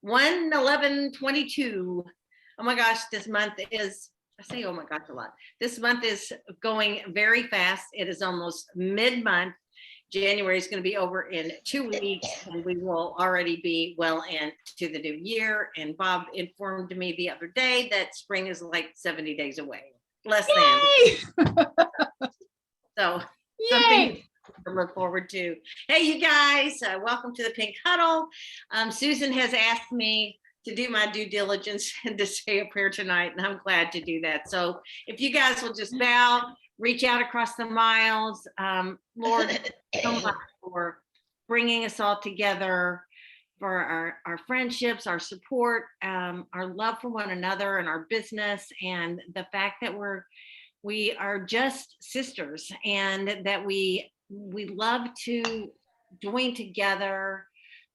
1/11/22. Oh my gosh, this month is, I say oh my gosh a lot. This month is going very fast. It is almost mid-month. January is going to be over in 2 weeks, and we will already be well into the new year. And Bob informed me the other day that spring is like 70 days away, less than. So something to look forward to. Hey, you guys, welcome to the Pink Huddle. Susan has asked me to do my due diligence and to say a prayer tonight, and I'm glad to do that. So if you guys will just bow, reach out across the miles. Lord, so much for bringing us all together, for our friendships, our support, our love for one another, and our business, and the fact that we are just sisters, and that we love to join together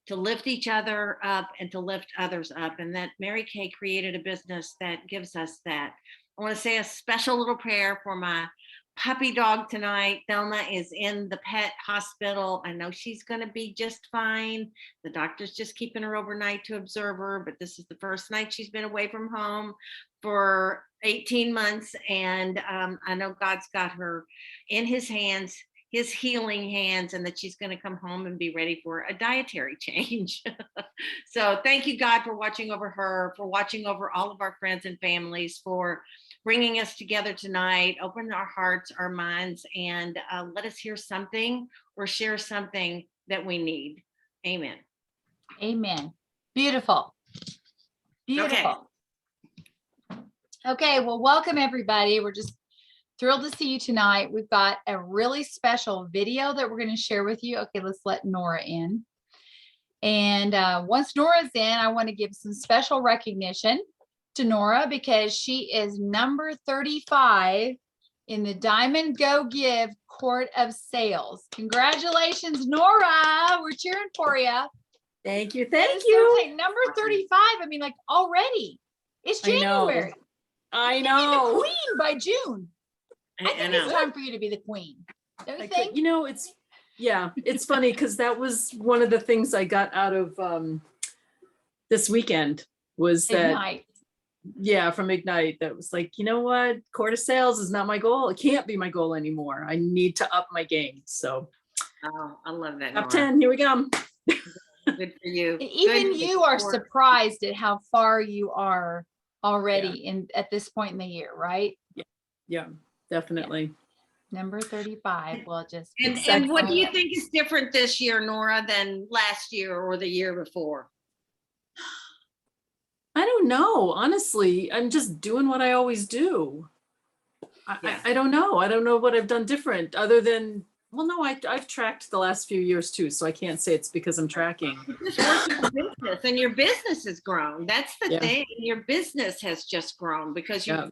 to lift each other up and to lift others up, and that Mary Kay created a business that gives us that. I want to say a special little prayer for my puppy dog tonight. Thelma is in the pet hospital. I know she's going to be just fine. The doctor's just keeping her overnight to observe her, but this is the first night she's been away from home for 18 months. And I know God's got her in his hands, his healing hands, and that she's going to come home and be ready for a dietary change. So thank you, God, for watching over her, for watching over all of our friends and families, for bringing us together tonight. Open our hearts, our minds, and let us hear something or share something that we need. Amen. Amen. Beautiful. Beautiful. Okay, well, welcome everybody. We're just thrilled to see you tonight. We've got a really special video that we're going to share with you. Okay, let's let Nora in. And once Nora's in, I want to give some special recognition to Nora, because she is number 35 in the Diamond Go Give Court of Sales. Congratulations, Nora. We're cheering for you. Thank you. Thank you. Number 35. I mean, like, already. It's January. I know. You can be the queen by June. I think it's time for you to be the queen. Don't you think? You know, it's funny, because that was one of the things I got out of this weekend was that Ignite. From Ignite. That was like, you know what? Court of Sales is not my goal. It can't be my goal anymore. I need to up my game. So I love that. Top 10. Here we go. Good for you. Even you are surprised at how far you are already at this point in the year, right? Yeah, definitely. Number 35. Well, just and what do you think is different this year, Nora, than last year or the year before? I don't know. Honestly, I'm just doing what I always do. I don't know. I don't know what I've done different other than, well, no, I've tracked the last few years too, so I can't say it's because I'm tracking. You're just working your business, and your business has grown. That's the thing. Your business has just grown because you're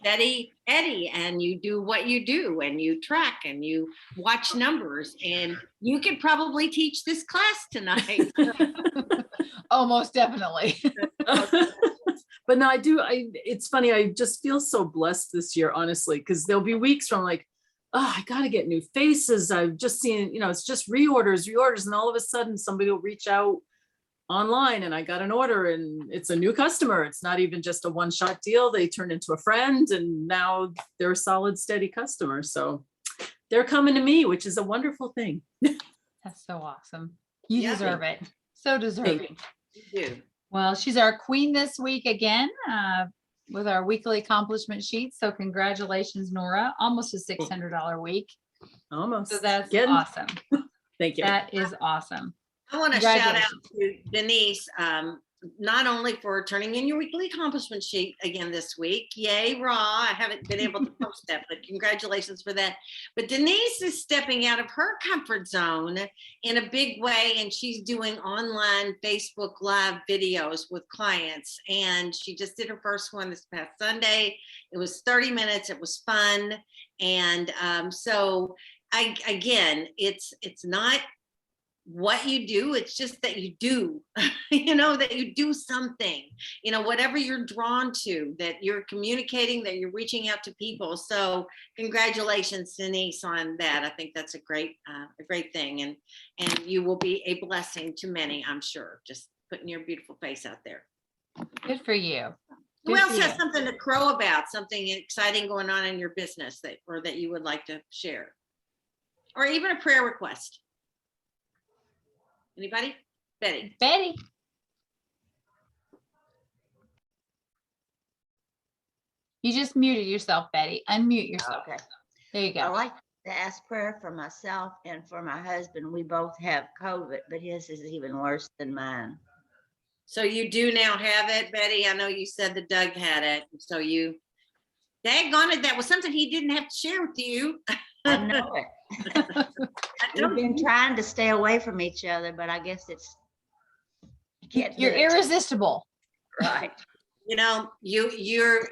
steady Eddie, and you do what you do, and you track, and you watch numbers, and you could probably teach this class tonight. Oh, most definitely. But no, it's funny. I just feel so blessed this year, honestly, because there'll be weeks where I'm like, oh, I got to get new faces. I've just seen, it's just reorders. And all of a sudden somebody will reach out online and I got an order and it's a new customer. It's not even just a one-shot deal. They turned into a friend and now they're a solid, steady customer. So they're coming to me, which is a wonderful thing. That's so awesome. You deserve it. So deserving. You do. Well, she's our queen this week again with our weekly accomplishment sheet. So congratulations, Nora. Almost a $600 week. Almost. So that's awesome. Thank you. That is awesome. I want to shout out to Denise, not only for turning in your weekly accomplishment sheet again this week. Yay, raw. I haven't been able to post that, but congratulations for that. But Denise is stepping out of her comfort zone in a big way, and she's doing online Facebook Live videos with clients. And she just did her first one this past Sunday. It was 30 minutes. It was fun. And so again, it's not what you do, it's just that you do, that you do something, whatever you're drawn to, that you're communicating, that you're reaching out to people. So congratulations, Denise, on that. I think that's a great thing. And you will be a blessing to many, I'm sure. Just putting your beautiful face out there. Good for you. Who Good else for has you. something to crow about, something exciting going on in your business that you would like to share? Or even a prayer request? Anybody? Betty? Betty. You just muted yourself, Betty. Unmute yourself. Okay. There you I go. like to ask prayer for myself and for my husband. We both have COVID, but his is even worse than mine. So you do now have it, Betty? I know you said that Doug had it. So you, daggone it, that was something he didn't have to share with you. I know it. We've been trying to stay away from each other, but I guess it's can't do You're it. irresistible. Right. You know, you're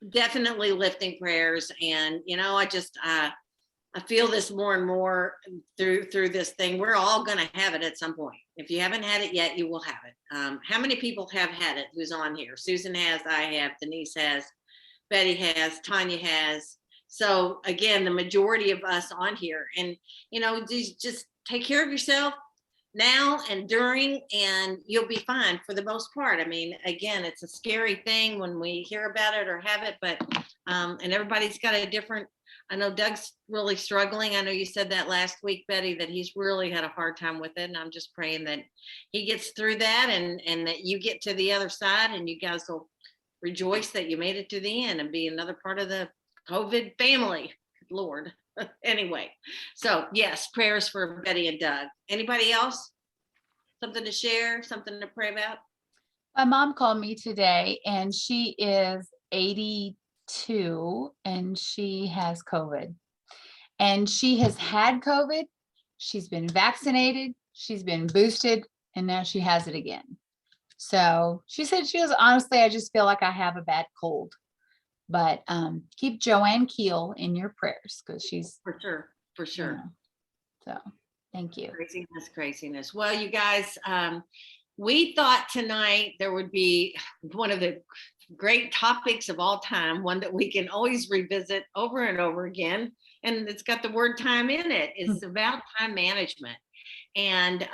definitely lifting prayers, and you know, I feel this more and more through this thing. We're all going to have it at some point. If you haven't had it yet, you will have it. How many people have had it? Who's on here? Susan has, I have, Denise has, Betty has, Tanya has. So again, the majority of us on here, and you know, just take care of yourself now and during, and you'll be fine for the most part. I mean, again, it's a scary thing when we hear about it or have it, but and everybody's got a different. I know Doug's really struggling. I know you said that last week, Betty, that he's really had a hard time with it. And I'm just praying that he gets through that and that you get to the other side and you guys will rejoice that you made it to the end and be another part of the COVID family. Lord. Anyway, so yes, prayers for Betty and Doug. Anybody else? Something to share, something to pray about? My mom called me today and she is 82 and she has COVID. And she has had COVID. She's been vaccinated. She's been boosted and now she has it again. So she said, she goes, honestly, I just feel like I have a bad cold. But keep Joanne Keel in your prayers because she's For sure, for sure. You know, so thank you. Craziness. Well, you guys, we thought tonight there would be one of the great topics of all time, one that we can always revisit over and over again. And it's got the word time in it. It's about time management. And,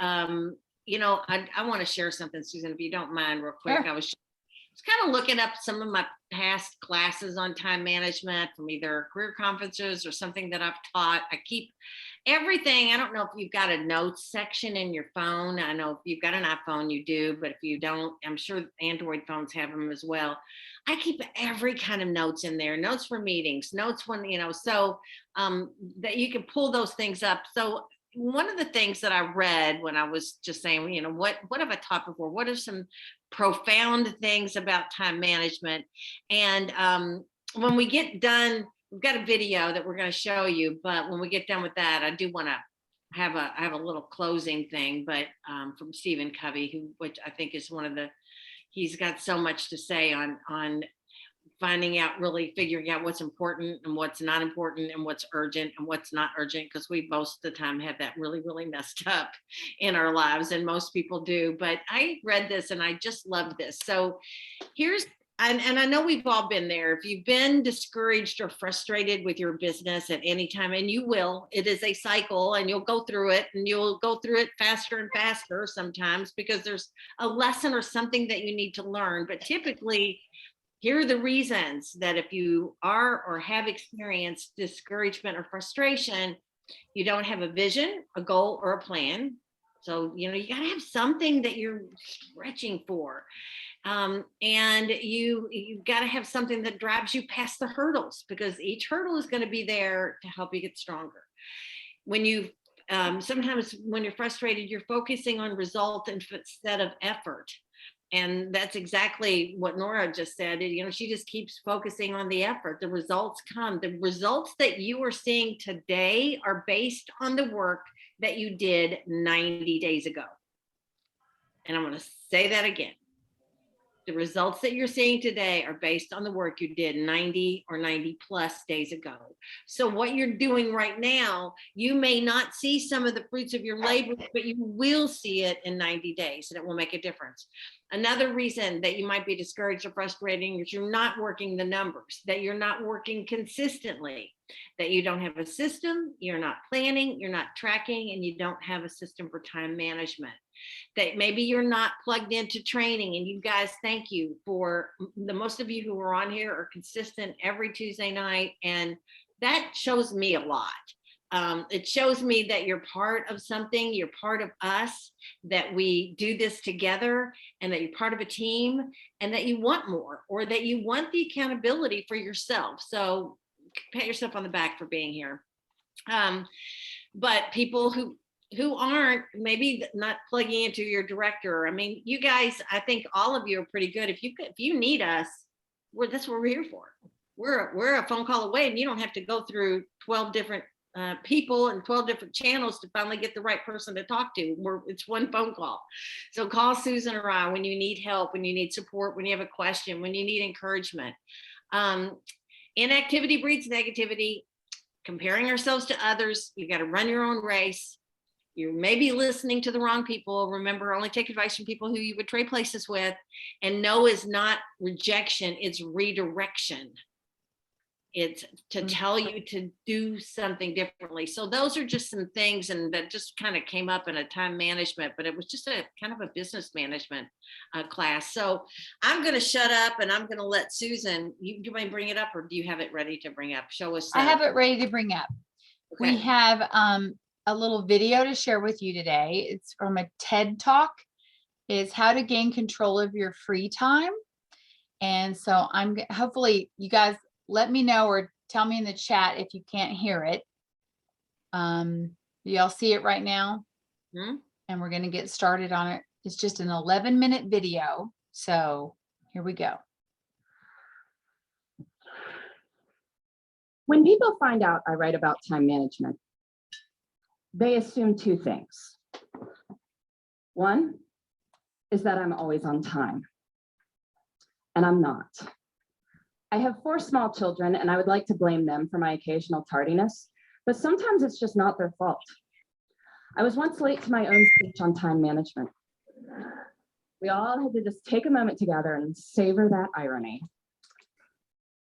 you know, I want to share something, Susan, if you don't mind, real quick. Sure. I was kind of looking up some of my past classes on time management from either career conferences or something that I've taught. I keep everything. I don't know if you've got a notes section in your phone. I know if you've got an iPhone, you do, but if you don't, I'm sure Android phones have them as well. I keep every kind of notes in there, notes for meetings, notes when, you know, so that you can pull those things up. So one of the things that I read when I was just saying, you know, what have I taught before? What are some profound things about time management? And when we get done, we've got a video that we're going to show you, but when we get done with that, I do want to have a little closing thing, but from Stephen Covey, which I think is he's got so much to say on finding out, really figuring out what's important and what's not important and what's urgent and what's not urgent, because we most of the time have that really, really messed up in our lives, and most people do. But I read this and I just loved this. So here's, and I know we've all been there. If you've been discouraged or frustrated with your business at any time, and you will, it is a cycle and you'll go through it, and you'll go through it faster and faster sometimes because there's a lesson or something that you need to learn. But typically, here are the reasons that if you are or have experienced discouragement or frustration, you don't have a vision, a goal, or a plan. So, you know, you got to have something that you're stretching for. And you've got to have something that drives you past the hurdles, because each hurdle is going to be there to help you get stronger. When you sometimes when you're frustrated, you're focusing on result instead of effort. And that's exactly what Nora just said. You know, she just keeps focusing on the effort. The results come. The results that you are seeing today are based on the work that you did 90 days ago. And I'm going to say that again. The results that you're seeing today are based on the work you did 90 or 90 plus days ago. So what you're doing right now, you may not see some of the fruits of your labor, but you will see it in 90 days, and it will make a difference. Another reason that you might be discouraged or frustrating is you're not working the numbers, that you're not working consistently, that you don't have a system, you're not planning, you're not tracking, and you don't have a system for time management. that maybe you're not plugged into training. And you guys, thank you for the most of you who are on here are consistent every Tuesday night. And that shows me a lot. It shows me that you're part of something, you're part of us, that we do this together, and that you're part of a team, and that you want more, or that you want the accountability for yourself. So pat yourself on the back for being here. But people who aren't, maybe not plugging into your director. I mean, you guys, I think all of you are pretty good. If you need us, that's what we're here for. We're a phone call away, and you don't have to go through 12 different people and 12 different channels to finally get the right person to talk to. It's one phone call. So call Susan or I when you need help, when you need support, when you have a question, when you need encouragement. Inactivity breeds negativity. Comparing ourselves to others. You got to run your own race. You may be listening to the wrong people. Remember, only take advice from people who you would trade places with. And no is not rejection, it's redirection. It's to tell you to do something differently. So those are just some things, and that just kind of came up in a time management, but it was just a kind of a business management class. So I'm going to shut up, and I'm going to let Susan, you might bring it up, or do you have it ready to bring up? Show us. I have it ready to bring up. Okay. We have a little video to share with you today. It's from a TED Talk. It's how to gain control of your free time. And so hopefully you guys let me know or tell me in the chat if you can't hear it. Y'all see it right now? Hmm? And we're going to get started on it. It's just an 11-minute video. So here we go. When people find out I write about time management, they assume two things. One is that I'm always on time, and I'm not. I have 4 small children, and I would like to blame them for my occasional tardiness, but sometimes it's just not their fault. I was once late to my own speech on time management. We all had to just take a moment together and savor that irony.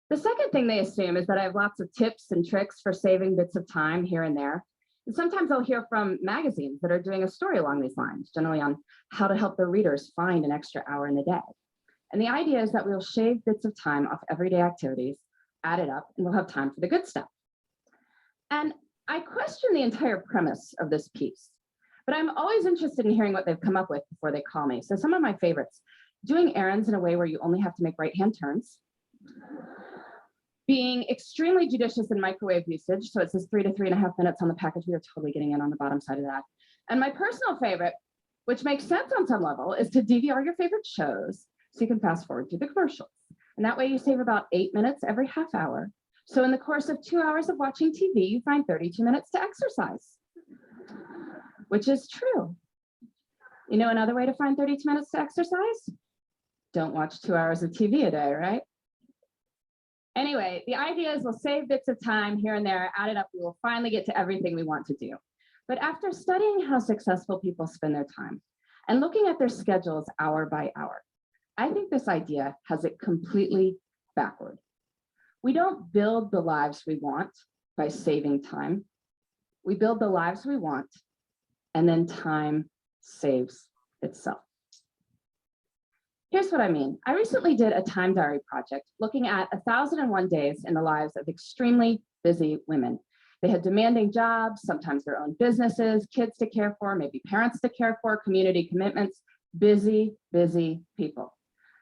The second thing they assume is that I have lots of tips and tricks for saving bits of time here and there. And sometimes I'll hear from magazines that are doing a story along these lines, generally on how to help their readers find an extra hour in the day. And the idea is that we'll shave bits of time off everyday activities, add it up, and we'll have time for the good stuff. And I question the entire premise of this piece, but I'm always interested in hearing what they've come up with before they call me. So some of my favorites: doing errands in a way where you only have to make right-hand turns, being extremely judicious in microwave usage. So it says 3 to 3.5 minutes on the package. We are totally getting in on the bottom side of that. And my personal favorite, which makes sense on some level, is to DVR your favorite shows so you can fast forward through the commercials. And that way you save about 8 minutes every half hour. So in the course of 2 hours of watching TV, you find 32 minutes to exercise, which is true. You know another way to find 32 minutes to exercise? Don't watch 2 hours of TV a day, right? Anyway, the idea is we'll save bits of time here and there, add it up, we will finally get to everything we want to do. But after studying how successful people spend their time and looking at their schedules hour by hour, I think this idea has it completely backward. We don't build the lives we want by saving time. We build the lives we want, and then time saves itself. Here's what I mean. I recently did a time diary project looking at 1,001 days in the lives of extremely busy women. They had demanding jobs, sometimes their own businesses, kids to care for, maybe parents to care for, community commitments, busy, busy people.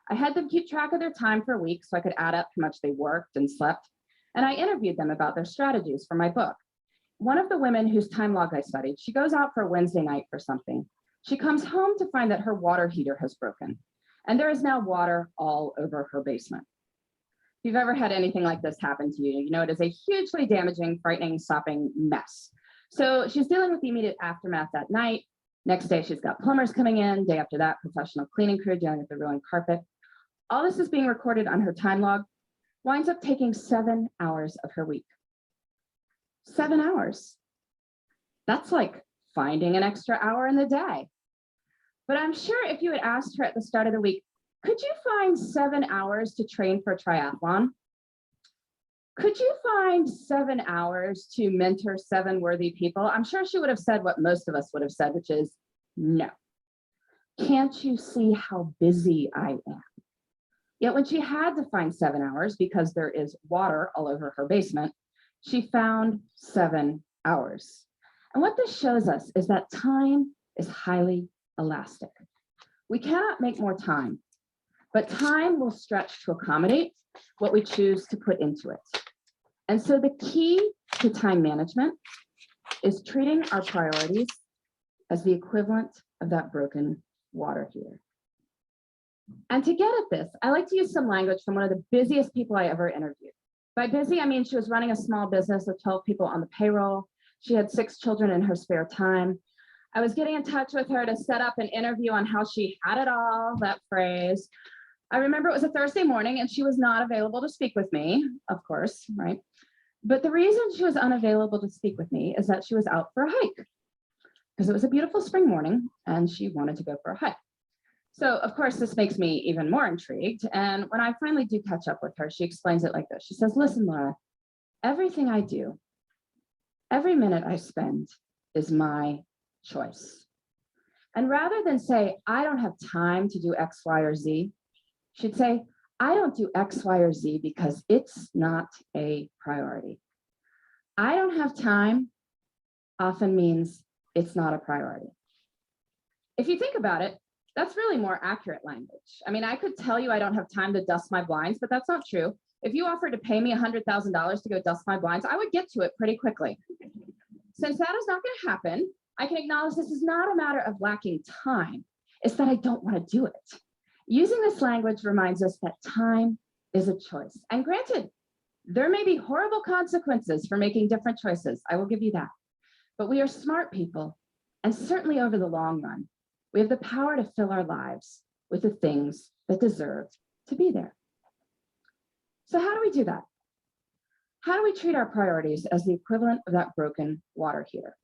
I had them keep track of their time for a week so I could add up how much they worked and slept. And I interviewed them about their strategies for my book. One of the women whose time log I studied, she goes out for a Wednesday night for something. She comes home to find that her water heater has broken, and there is now water all over her basement. If you've ever had anything like this happen to you, you know it is a hugely damaging, frightening, sopping mess. So she's dealing with the immediate aftermath that night. Next day, she's got plumbers coming in. Day after that, professional cleaning crew dealing with the ruined carpet. All this is being recorded on her time log, winds up taking 7 hours of her week. 7 hours. That's like finding an extra hour in the day. But I'm sure if you had asked her at the start of the week, could you find 7 hours to train for a triathlon? Could you find 7 hours to mentor 7 worthy people? I'm sure she would have said what most of us would have said, which is no. Can't you see how busy I am? Yet when she had to find 7 hours because there is water all over her basement, she found 7 hours. And what this shows us is that time is highly elastic. We cannot make more time, but time will stretch to accommodate what we choose to put into it. And so the key to time management is treating our priorities as the equivalent of that broken water heater. And to get at this, I like to use some language from one of the busiest people I ever interviewed. By busy, I mean she was running a small business with 12 people on the payroll. She had 6 children in her spare time. I was getting in touch with her to set up an interview on how she had it all, that phrase. I remember it was a Thursday morning and she was not available to speak with me, of course, right? But the reason she was unavailable to speak with me is that she was out for a hike because it was a beautiful spring morning and she wanted to go for a hike. So of course, this makes me even more intrigued. And when I finally do catch up with her, she explains it like this. She says, listen, Laura, everything I do, every minute I spend is my choice. And rather than say, I don't have time to do X, Y, or Z, she'd say, I don't do X, Y, or Z because it's not a priority. I don't have time often means it's not a priority. If you think about it, that's really more accurate language. I mean, I could tell you I don't have time to dust my blinds, but that's not true. If you offered to pay me $100,000 to go dust my blinds, I would get to it pretty quickly. Since that is not going to happen, I can acknowledge this is not a matter of lacking time. It's that I don't want to do it. Using this language reminds us that time is a choice. And granted, there may be horrible consequences for making different choices. I will give you that. But we are smart people, and certainly over the long run, we have the power to fill our lives with the things that deserve to be there. So how do we do that? How do we treat our priorities as the equivalent of that broken water heater?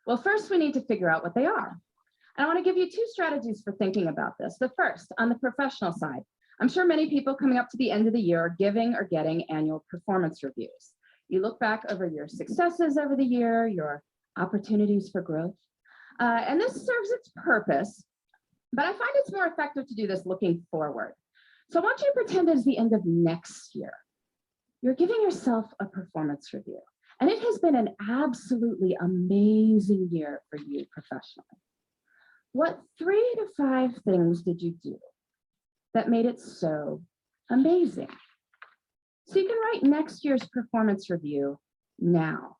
Well, first we need to figure out what they are. And I want to give you 2 strategies for thinking about this. The first, on the professional side, I'm sure many people coming up to the end of the year are giving or getting annual performance reviews. You look back over your successes over the year, your opportunities for growth. And this serves its purpose, but I find it's more effective to do this looking forward. So I want you to pretend it's the end of next year. You're giving yourself a performance review, and it has been an absolutely amazing year for you professionally. What 3 to 5 things did you do that made it so amazing? So you can write next year's performance review now.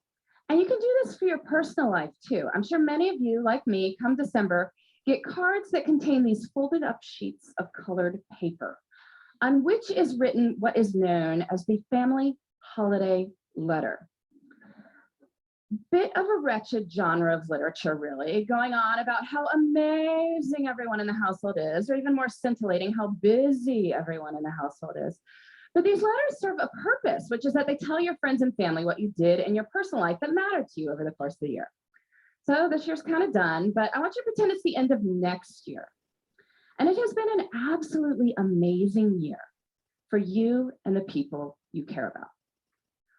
And you can do this for your personal life too. I'm sure many of you, like me, come December, get cards that contain these folded up sheets of colored paper, on which is written what is known as the family holiday letter. Bit of a wretched genre of literature, really, going on about how amazing everyone in the household is, or even more scintillating, how busy everyone in the household is. But these letters serve a purpose, which is that they tell your friends and family what you did in your personal life that mattered to you over the course of the year. So this year's kind of done, but I want you to pretend it's the end of next year. And it has been an absolutely amazing year for you and the people you care about.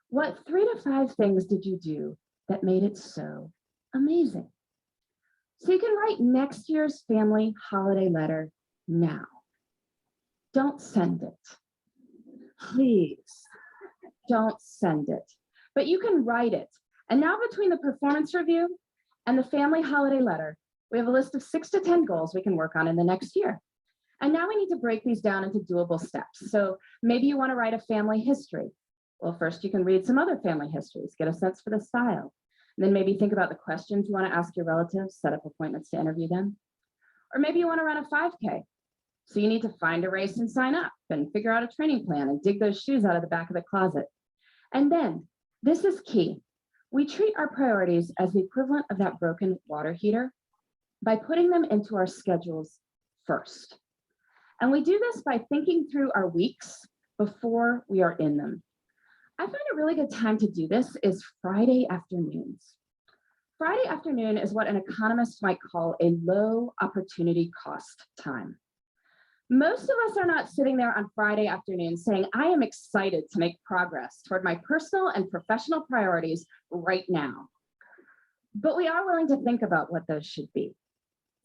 What 3 to 5 things did you do that made it so amazing? So you can write next year's family holiday letter now. Don't send it. Please don't send it, but you can write it. And now between the performance review and the family holiday letter, we have a list of 6 to 10 goals we can work on in the next year. And now we need to break these down into doable steps. So maybe you want to write a family history. Well, first you can read some other family histories, get a sense for the style. And then maybe think about the questions you want to ask your relatives, set up appointments to interview them. Or maybe you want to run a 5K. So you need to find a race and sign up and figure out a training plan and dig those shoes out of the back of the closet. And then, this is key, we treat our priorities as the equivalent of that broken water heater by putting them into our schedules first. And we do this by thinking through our weeks before we are in them. I find a really good time to do this is Friday afternoons. Friday afternoon is what an economist might call a low opportunity cost time. Most of us are not sitting there on Friday afternoon saying, I am excited to make progress toward my personal and professional priorities right now. But we are willing to think about what those should be.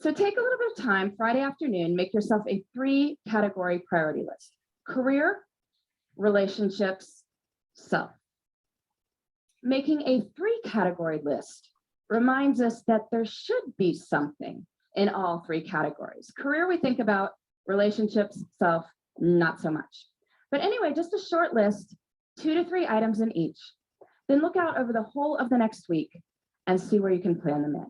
So take a little bit of time Friday afternoon, make yourself a 3-category priority list: career, relationships, self. Making a 3-category list reminds us that there should be something in all 3 categories. Career, we think about; relationships, self, not so much. But anyway, just a short list, 2 to 3 items in each. Then look out over the whole of the next week and see where you can plan them in.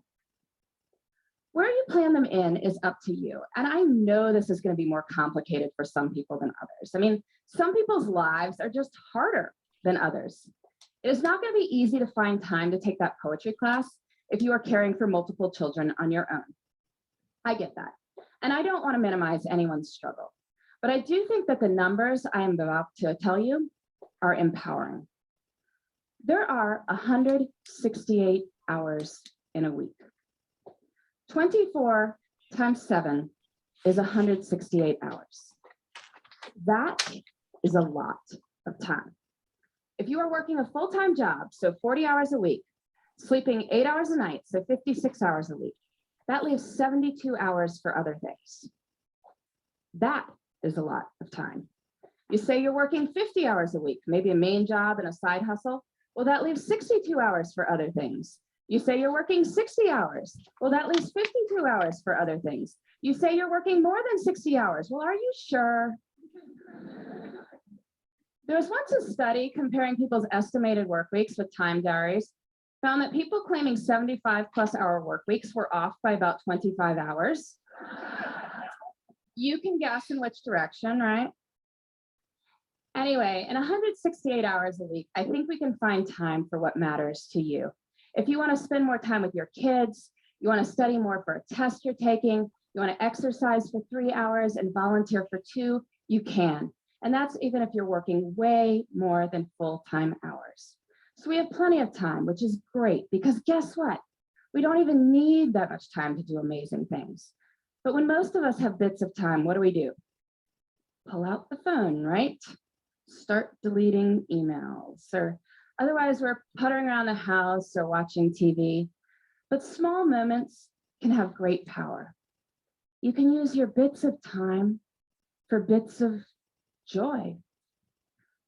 Where you plan them in is up to you. And I know this is going to be more complicated for some people than others. I mean, some people's lives are just harder than others. It is not going to be easy to find time to take that poetry class if you are caring for multiple children on your own. I get that. And I don't want to minimize anyone's struggle. But I do think that the numbers I am about to tell you are empowering. There are 168 hours in a week. 24 times 7 is 168 hours. That is a lot of time. If you are working a full-time job, so 40 hours a week, sleeping 8 hours a night, so 56 hours a week, that leaves 72 hours for other things. That is a lot of time. You say you're working 50 hours a week, maybe a main job and a side hustle. Well, that leaves 62 hours for other things. You say you're working 60 hours. Well, that leaves 52 hours for other things. You say you're working more than 60 hours. Well, are you sure? There was once a study comparing people's estimated work weeks with time diaries, found that people claiming 75+ hour work weeks were off by about 25 hours. You can guess in which direction, right? Anyway, in 168 hours a week, I think we can find time for what matters to you. If you want to spend more time with your kids, you want to study more for a test you're taking, you want to exercise for 3 hours and volunteer for 2, you can. And that's even if you're working way more than full-time hours. So we have plenty of time, which is great, because guess what? We don't even need that much time to do amazing things. But when most of us have bits of time, what do? Pull out the phone, right? Start deleting emails, or otherwise we're puttering around the house or watching TV. But small moments can have great power. You can use your bits of time for bits of joy.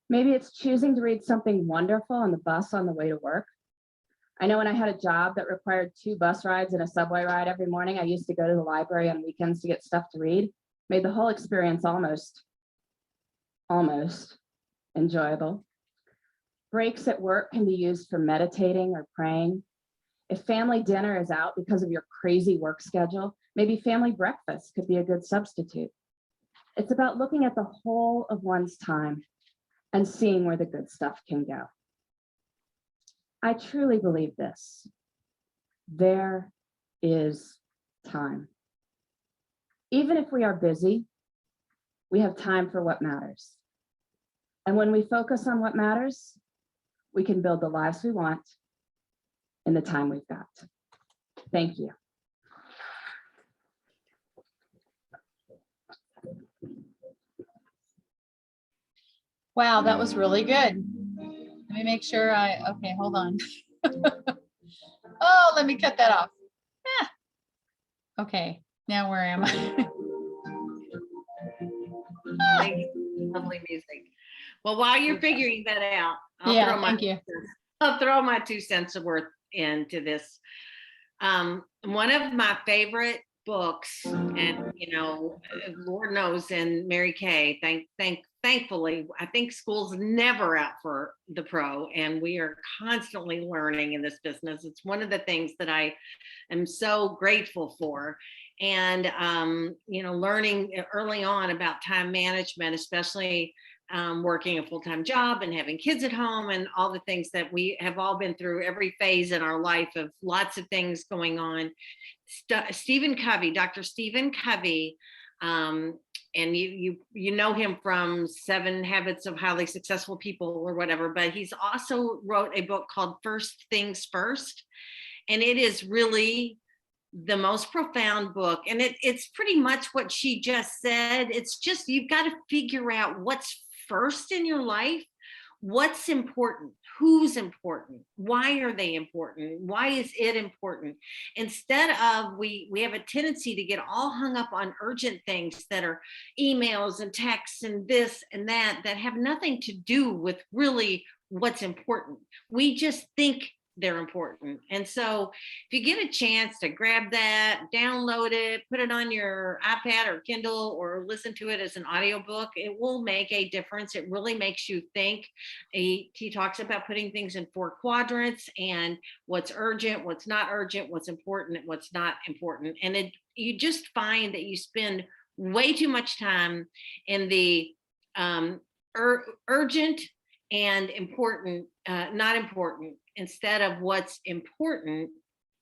Maybe it's choosing to read something wonderful on the bus on the way to work. I know when I had a job that required 2 bus rides and a subway ride every morning, I used to go to the library on weekends to get stuff to read. Made the whole experience almost enjoyable. Breaks at work can be used for meditating or praying. If family dinner is out because of your crazy work schedule, maybe family breakfast could be a good substitute. It's about looking at the whole of one's time and seeing where the good stuff can go. I truly believe this. There is time. Even if we are busy, we have time for what matters. And when we focus on what matters, we can build the lives we want in the time we've got. Thank you. Wow, that was really good. Let me make sure okay, hold on. Oh, let me cut that off. Okay, now where am I? Lovely music. Well, while you're figuring that out, I'll throw my 2 cents worth into this. One of my favorite books, and Lord knows, and Mary Kay, thankfully, I think school's never out for the pro, and we are constantly learning in this business. It's one of the things that I am so grateful for. And learning early on about time management, especially working a full-time job and having kids at home and all the things that we have all been through, every phase in our life of lots of things going on. Stephen Covey, Dr. Stephen Covey, and you know him from 7 Habits of Highly Successful People or whatever, but he's also wrote a book called First Things First. And it is really the most profound book. And it's pretty much what she just said. It's just, you've got to figure out what's first in your life, what's important, who's important, why are they important, why is it important, instead of we have a tendency to get all hung up on urgent things that are emails and texts and this and that have nothing to do with really what's important. We just think they're important. And so if you get a chance to grab that, download it, put it on your iPad or Kindle, or listen to it as an audiobook, it will make a difference. It really makes you think. He talks about putting things in 4 quadrants and what's urgent, what's not urgent, what's important, and what's not important. And you just find that you spend way too much time in the urgent and important, not important, instead of what's important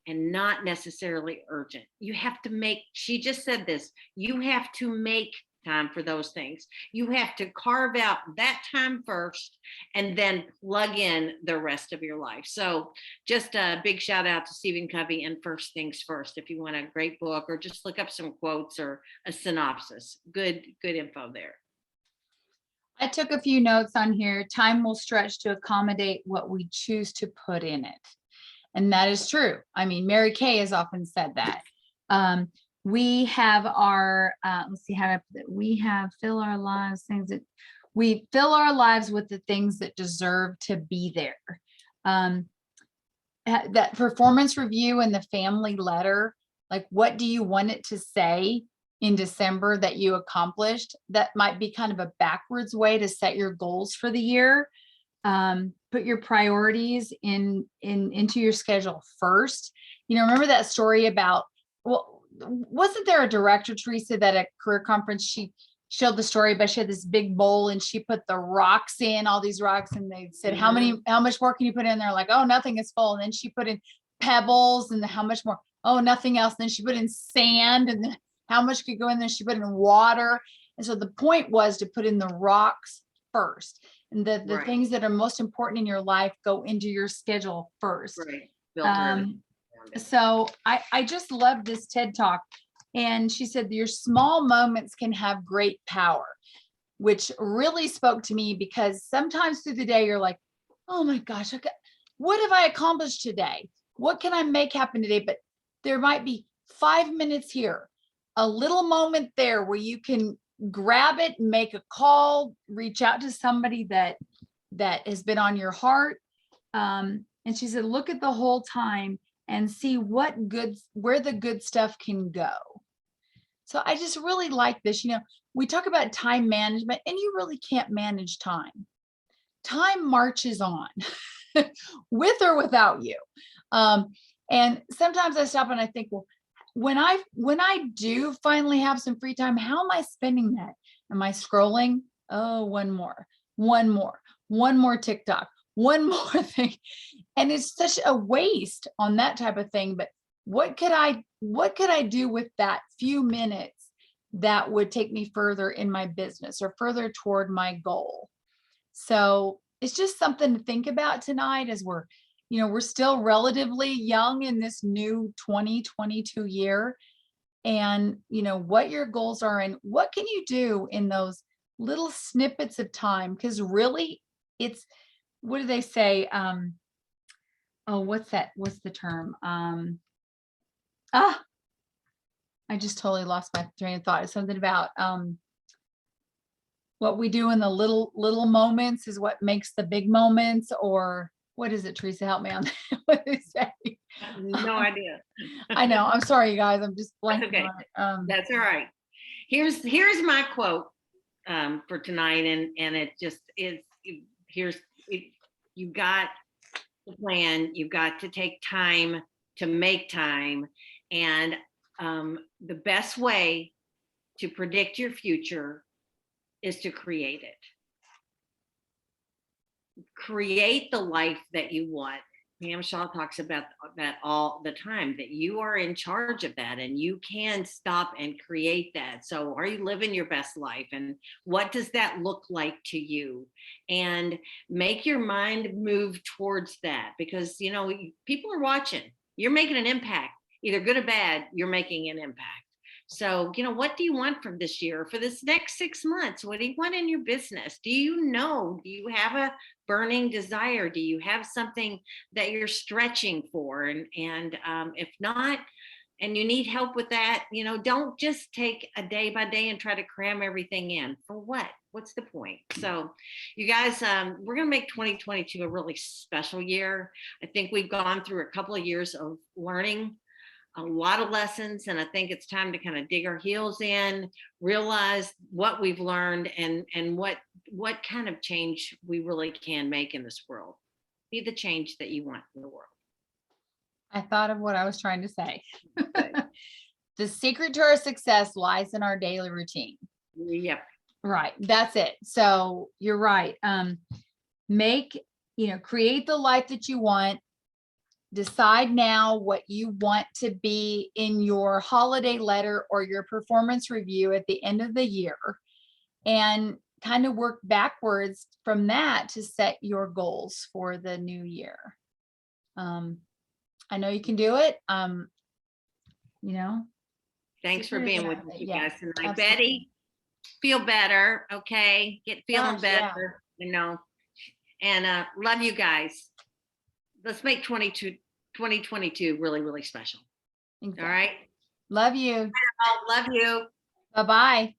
and not necessarily urgent. You have to make, she just said this, you have to make time for those things. You have to carve out that time first and then plug in the rest of your life. So just a big shout out to Stephen Covey and First Things First. If you want a great book, or just look up some quotes or a synopsis, good info there. I took a few notes on here. Time will stretch to accommodate what we choose to put in it. And that is true. I mean, Mary Kay has often said that. We have our, let's see how to put it. We have fill our lives, things that we fill our lives with the things that deserve to be there. That performance review and the family letter, like, what do you want it to say in December that you accomplished? That might be kind of a backwards way to set your goals for the year. Put your priorities into your schedule first. You know, remember that story about, well, wasn't there a director, Teresa, that at career conference, she showed the story, but she had this big bowl and she put the rocks in, all these rocks, and they said, how much more can you put in there? Like, oh, nothing is full. And then she put in pebbles, and how much more? Oh, nothing else. And then she put in sand, and then how much could go in there? She put in water. And so the point was to put in the rocks first. And the Right. things that are most important in your life go into your schedule first. Right. Filter everything around it. So I just love this TED Talk. And she said, your small moments can have great power, which really spoke to me, because sometimes through the day, you're like, oh my gosh, what have I accomplished today? What can I make happen today? But there might be 5 minutes here, a little moment there where you can grab it, make a call, reach out to somebody that has been on your heart. And she said, look at the whole time and see where the good stuff can go. So I just really like this. You know, we talk about time management, and you really can't manage time. Time marches on with or without you. And sometimes I stop and I think, well, when I do finally have some free time, how am I spending that? Am I scrolling? Oh, one more TikTok, one more thing. And it's such a waste on that type of thing. But what could I do with that few minutes that would take me further in my business or further toward my goal? So it's just something to think about tonight, as we're still relatively young in this new 2022 year, and what your goals are and what can you do in those little snippets of time? Because really, it's, what do they say? What's the term? I just totally lost my train of thought. It's something about what we do in the little moments is what makes the big moments, or what is it, Teresa? Help me on that. What do they say? No idea. I know. I'm sorry, you guys. I'm just blanking Okay. on it. That's all right. Here's my quote for tonight, and it just is. You got the plan. You've got to take time to make time, and the best way to predict your future is to create it. Create the life that you want. Pam Shaw talks about that all the time, that you are in charge of that and you can stop and create that. So are you living your best life, and what does that look like to you? And make your mind move towards that, because people are watching. You're making an impact, either good or bad. You're making an impact. So, what do you want from this year, for this next 6 months? What do you want in your business? Do you have a burning desire? Do you have something that you're stretching for? And if not, and you need help with that, don't just take a day by day and try to cram everything in. For what? What's the point? So you guys, we're going to make 2022 a really special year. I think we've gone through a couple of years of learning a lot of lessons, and I think it's time to kind of dig our heels in, realize what we've learned, and what kind of change we really can make in this world. Be the change that you want in the world. I thought of what I was trying to say. The secret to our success lies in our daily routine. Yep. Right. That's it. So you're right. Create the life that you want. Decide now what you want to be in your holiday letter or your performance review at the end of the year, and kind of work backwards from that to set your goals for the new year. I know you can do it. Thanks for being with me, Yeah, guys tonight. absolutely. Betty, feel better. Okay. Get feeling Gosh, yeah. better, and love you guys. Let's make 2022 really, really special. Exactly. All right. Love you. Love you. Bye-bye.